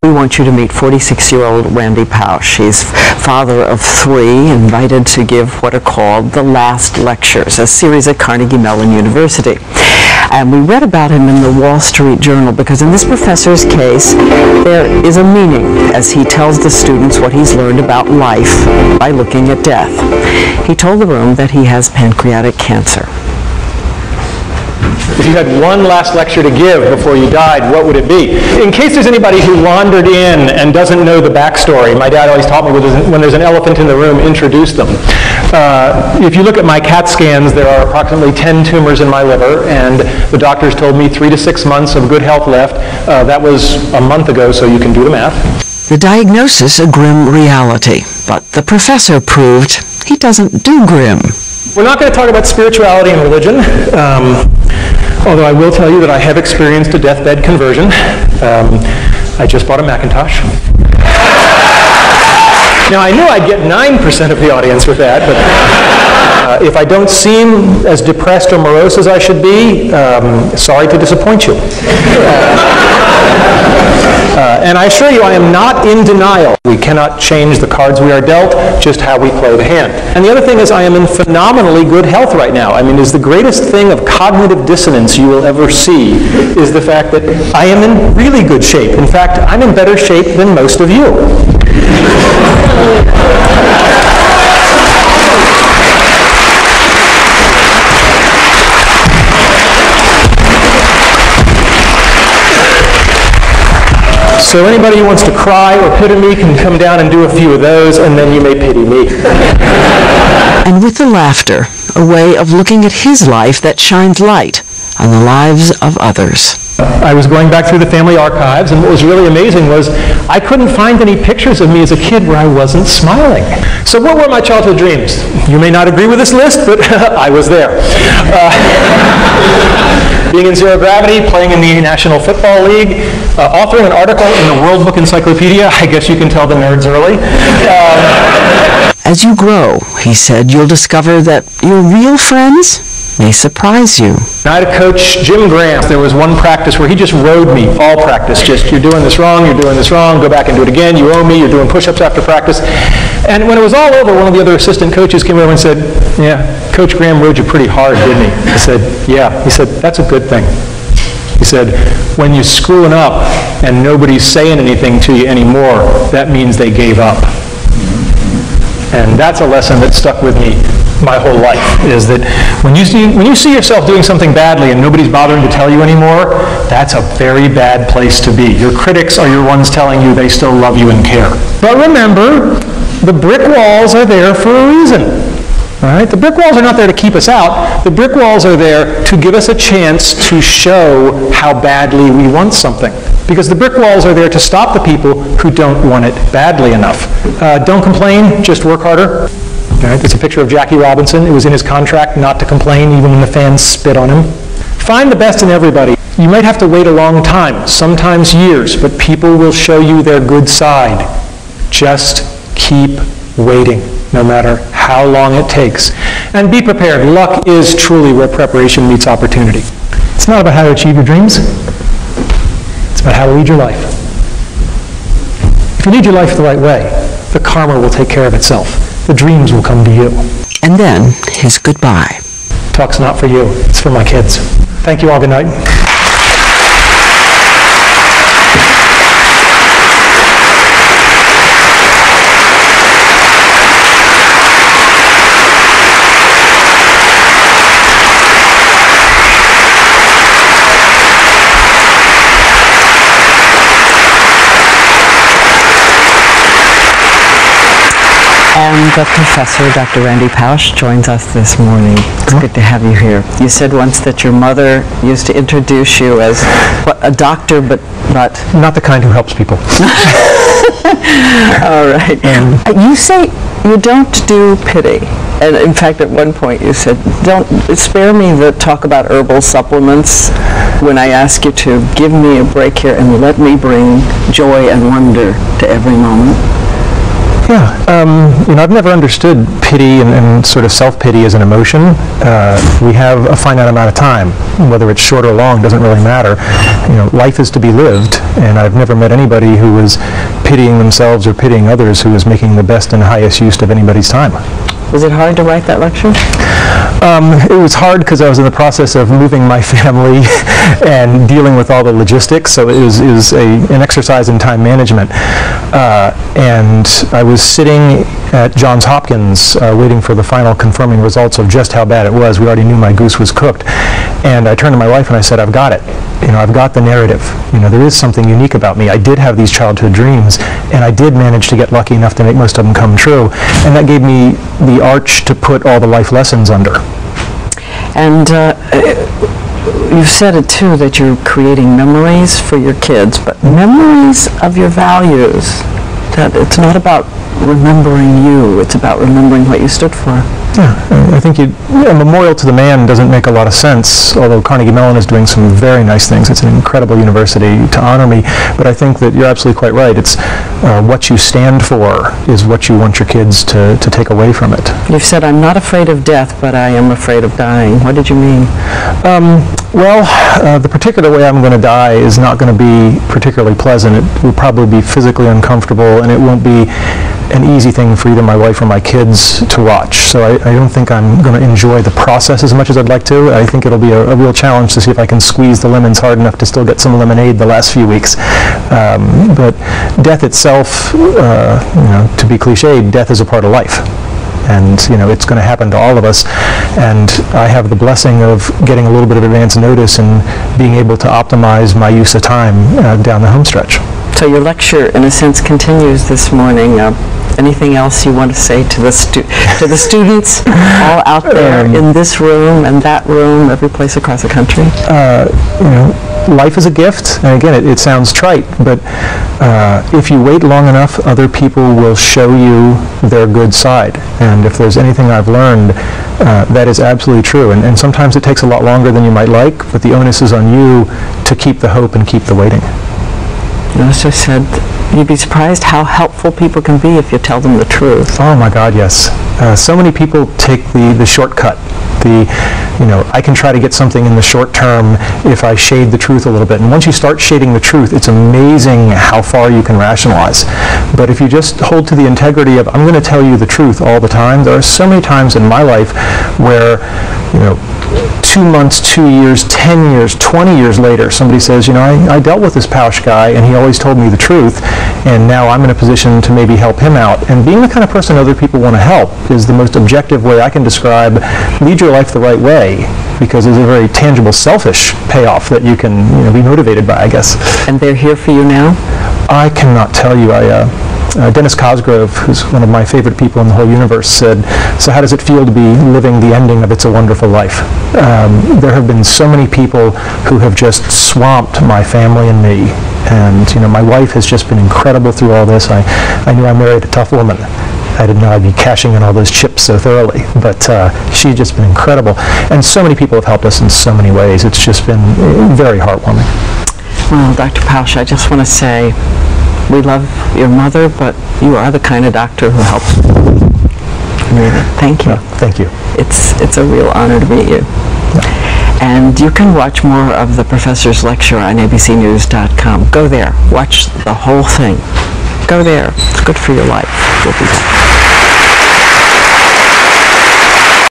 We want you to meet 46-year-old Randy Pausch. He's father of 3, invited to give what are called the Last Lectures, a series at Carnegie Mellon University. And we read about him in the Wall Street Journal because in this professor's case, there is a meaning as he tells the students what he's learned about life by looking at death. He told the room that he has pancreatic cancer. If you had one last lecture to give before you died, what would it be? In case there's anybody who wandered in and doesn't know the backstory, my dad always taught me when there's an elephant in the room, introduce them. If you look at my CAT scans, there are approximately 10 tumors in my liver, and the doctors told me 3 to 6 months of good health left. That was a month ago, so you can do the math. The diagnosis a grim reality, but the professor proved he doesn't do grim. We're not going to talk about spirituality and religion, although I will tell you that I have experienced a deathbed conversion. I just bought a Macintosh. Now, I knew I'd get 9% of the audience with that, but if I don't seem as depressed or morose as I should be, sorry to disappoint you. And I assure you, I am not in denial. We cannot change the cards we are dealt, just how we play the hand. And the other thing is I am in phenomenally good health right now. I mean, is the greatest thing of cognitive dissonance you will ever see is the fact that I am in really good shape. In fact, I'm in better shape than most of you. So anybody who wants to cry or pity me can come down and do a few of those, and then you may pity me. And with the laughter, a way of looking at his life that shines light on the lives of others. I was going back through the family archives, and what was really amazing was I couldn't find any pictures of me as a kid where I wasn't smiling. So what were my childhood dreams? You may not agree with this list, but I was there. Being in zero gravity, playing in the National Football League, authoring an article in the World Book Encyclopedia. I guess you can tell the nerds early. As you grow, he said, you'll discover that your real friends may surprise you. I had a coach, Jim Graham. There was one practice where he just rode me, all practice. Just, you're doing this wrong, go back and do it again, you owe me, you're doing push-ups after practice. And when it was all over, one of the other assistant coaches came over and said, yeah, Coach Graham rode you pretty hard, didn't he? I said, yeah. He said, that's a good thing. He said, when you're screwing up and nobody's saying anything to you anymore, that means they gave up. And that's a lesson that stuck with me my whole life, is that when you see yourself doing something badly and nobody's bothering to tell you anymore, that's a very bad place to be. Your critics are your ones telling you they still love you and care. But remember, the brick walls are there for a reason. All right? The brick walls are not there to keep us out. The brick walls are there to give us a chance to show how badly we want something. Because the brick walls are there to stop the people who don't want it badly enough. Don't complain, just work harder. All right, there's a picture of Jackie Robinson. It was in his contract not to complain even when the fans spit on him. Find the best in everybody. You might have to wait a long time, sometimes years, but people will show you their good side. Just keep waiting, no matter how long it takes. And be prepared. Luck is truly where preparation meets opportunity. It's not about how to achieve your dreams. It's about how to lead your life. If you lead your life the right way, the karma will take care of itself. The dreams will come to you. And then his goodbye. Talk's not for you. It's for my kids. Thank you all. Good night. And the professor, Dr. Randy Pausch, joins us this morning. It's good to have you here. You said once that your mother used to introduce you as a doctor, but not the kind who helps people. All right. You say you don't do pity. And in fact, at one point you said, don't spare me the talk about herbal supplements when I ask you to give me a break here and let me bring joy and wonder to every moment. Yeah, I've never understood pity and sort of self-pity as an emotion. We have a finite amount of time. Whether it's short or long doesn't really matter. Life is to be lived, and I've never met anybody who was pitying themselves or pitying others who was making the best and highest use of anybody's time. Was it hard to write that lecture? It was hard because I was in the process of moving my family and dealing with all the logistics, so it was an exercise in time management. And I was sitting at Johns Hopkins waiting for the final confirming results of just how bad it was. We already knew my goose was cooked. And I turned to my wife and I said, I've got it. I've got the narrative. There is something unique about me. I did have these childhood dreams, and I did manage to get lucky enough to make most of them come true. And that gave me the arch to put all the life lessons under. And you've said it too, that you're creating memories for your kids, but memories of your values. That it's not about remembering you, it's about remembering what you stood for. Yeah, I think a memorial to the man doesn't make a lot of sense, although Carnegie Mellon is doing some very nice things. It's an incredible university to honor me, but I think that you're absolutely quite right. It's what you stand for is what you want your kids to take away from it. You've said, I'm not afraid of death, but I am afraid of dying. What did you mean? The particular way I'm going to die is not going to be particularly pleasant. It will probably be physically uncomfortable, and it won't be an easy thing for either my wife or my kids to watch. So I don't think I'm going to enjoy the process as much as I'd like to. I think it'll be a real challenge to see if I can squeeze the lemons hard enough to still get some lemonade the last few weeks. But death itself, to be cliched, death is a part of life. And it's going to happen to all of us, and I have the blessing of getting a little bit of advance notice and being able to optimize my use of time down the home stretch. So your lecture, in a sense, continues this morning. Anything else you want to say to the students all out there in this room and that room, every place across the country? Life is a gift, and again, it sounds trite, but if you wait long enough, other people will show you their good side. And if there's anything I've learned, that is absolutely true. And sometimes it takes a lot longer than you might like, but the onus is on you to keep the hope and keep the waiting. You also said you'd be surprised how helpful people can be if you tell them the truth. Oh my God, yes. So many people take the shortcut. I can try to get something in the short term if I shade the truth a little bit. And once you start shading the truth, it's amazing how far you can rationalize. But if you just hold to the integrity of, I'm going to tell you the truth all the time, there are so many times in my life where, 2 months, 2 years, 10 years, 20 years later, somebody says, I dealt with this Pausch guy and he always told me the truth, and now I'm in a position to maybe help him out. And being the kind of person other people want to help is the most objective way I can describe lead your life the right way, because there's a very tangible, selfish payoff that you can be motivated by, I guess. And they're here for you now? I cannot tell you. Dennis Cosgrove, who's one of my favorite people in the whole universe, said, so how does it feel to be living the ending of It's a Wonderful Life? There have been so many people who have just swamped my family and me. And, my wife has just been incredible through all this. I knew I married a tough woman. I didn't know I'd be cashing in all those chips so thoroughly, but she's just been incredible. And so many people have helped us in so many ways. It's just been very heartwarming. Well, Dr. Pausch, I just want to say, we love your mother, but you are the kind of doctor who helps. Really, thank you. Thank you. It's a real honor to meet you. Yeah. And you can watch more of the professor's lecture on abcnews.com. Go there. Watch the whole thing. Go there. It's good for your life. We'll be back.